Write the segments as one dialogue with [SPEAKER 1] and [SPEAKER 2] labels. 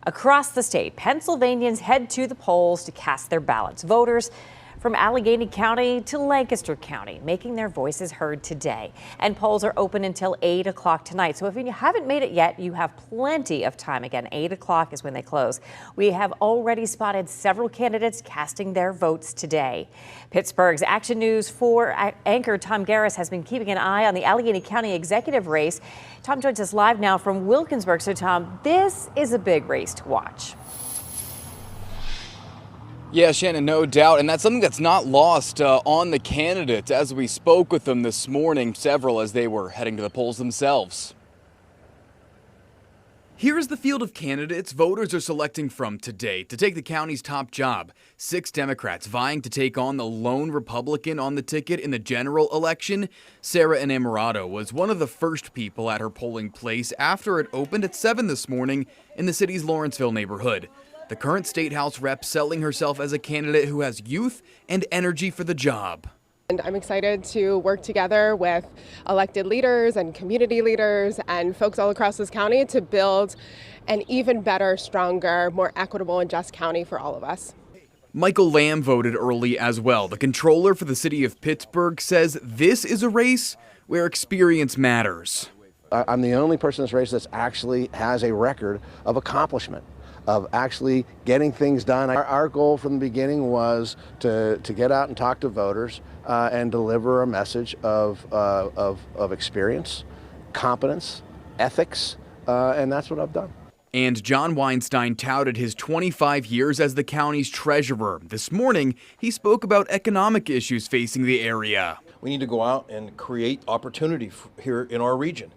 [SPEAKER 1] Across the state, Pennsylvanians head to the polls to cast their ballots. Voters from Allegheny County to Lancaster County making their voices heard today. And polls are open until 8 o'clock tonight. So if you haven't made it yet, you have plenty of time. Again, 8 o'clock is when they close. We have already spotted several candidates casting their votes today. Pittsburgh's Action News 4 anchor Tom Garris has been keeping an eye on the Allegheny County executive race. Tom joins us live now from Wilkinsburg. So Tom, this is a big race to watch.
[SPEAKER 2] Yeah, Shannon, no doubt. And that's something that's not lost on the candidates. As we spoke with them this morning, several as they were heading to the polls themselves. Here's the field of candidates voters are selecting from today to take the county's top job. 6 Democrats vying to take on the lone Republican on the ticket in the general election. Sarah Innamorato was one of the first people at her polling place after it opened at 7 this morning in the city's Lawrenceville neighborhood. The current State House rep selling herself as a candidate who has youth and energy for the job.
[SPEAKER 3] And I'm excited to work together with elected leaders and community leaders and folks all across this county to build an even better, stronger, more equitable and just county for all of us.
[SPEAKER 2] Michael Lamb voted early as well. The controller for the city of Pittsburgh says this is a race where experience matters.
[SPEAKER 4] I'm the only person in this race that actually has a record of accomplishment, of actually getting things done. Our goal from the beginning was to get out and talk to voters and deliver a message of experience, competence, ethics, and that's what I've done.
[SPEAKER 2] And John Weinstein touted his 25 years as the county's treasurer. This morning, he spoke about economic issues facing the area.
[SPEAKER 5] We need to go out and create opportunity here in our region.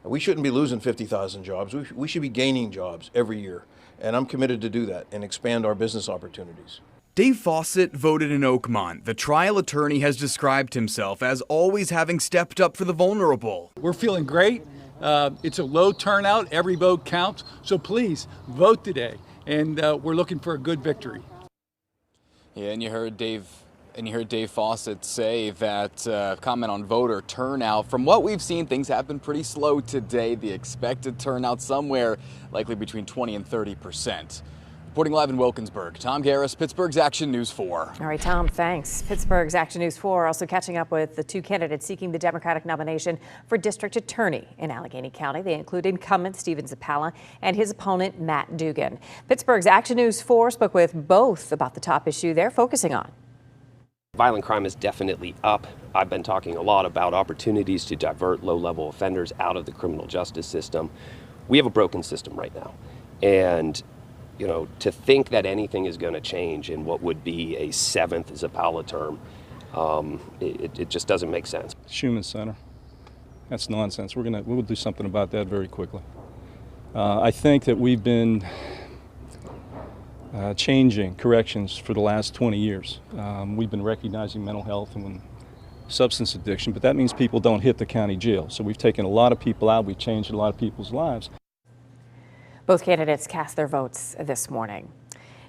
[SPEAKER 5] We shouldn't be losing 50,000 jobs. We should be gaining jobs every year. And I'm committed to do that and expand our business opportunities.
[SPEAKER 2] Dave Fawcett voted in Oakmont. The trial attorney has described himself as always having stepped up for the vulnerable.
[SPEAKER 6] We're feeling great. It's a low turnout. Every vote counts. So please vote today. And we're looking for a good victory.
[SPEAKER 2] Yeah, and you heard Dave Fawcett say that comment on voter turnout. From what we've seen, things have been pretty slow today. The expected turnout somewhere likely between 20 and 30%. Reporting live in Wilkinsburg, Tom Garris, Pittsburgh's Action News 4.
[SPEAKER 1] All right, Tom, thanks. Pittsburgh's Action News 4 also catching up with the 2 candidates seeking the Democratic nomination for district attorney in Allegheny County. They include incumbent Stephen Zappala and his opponent Matt Dugan. Pittsburgh's Action News 4 spoke with both about the top issue they're focusing on.
[SPEAKER 7] Violent crime is definitely up. I've been talking a lot about opportunities to divert low-level offenders out of the criminal justice system. We have a broken system right now. And, you know, to think that anything is going to change in what would be a 7th Zappala term, it just doesn't make sense.
[SPEAKER 8] Schuman Center. That's nonsense. We'll do something about that very quickly. I think that we've been changing corrections for the last 20 years. We've been recognizing mental health and substance addiction, but that means people don't hit the county jail. So we've taken a lot of people out, we've changed a lot of people's lives.
[SPEAKER 1] Both candidates cast their votes this morning.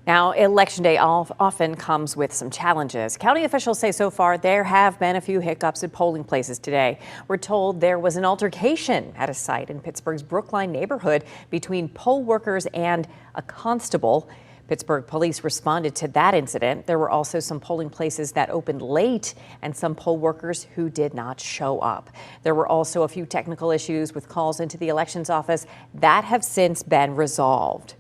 [SPEAKER 1] Now, Election Day often comes with some challenges. County officials say so far there have been a few hiccups at polling places today. We're told there was an altercation at a site in Pittsburgh's Brookline neighborhood between poll workers and a constable. Pittsburgh police responded to that incident. There were also some polling places that opened late and some poll workers who did not show up. There were also a few technical issues with calls into the elections office that have since been resolved.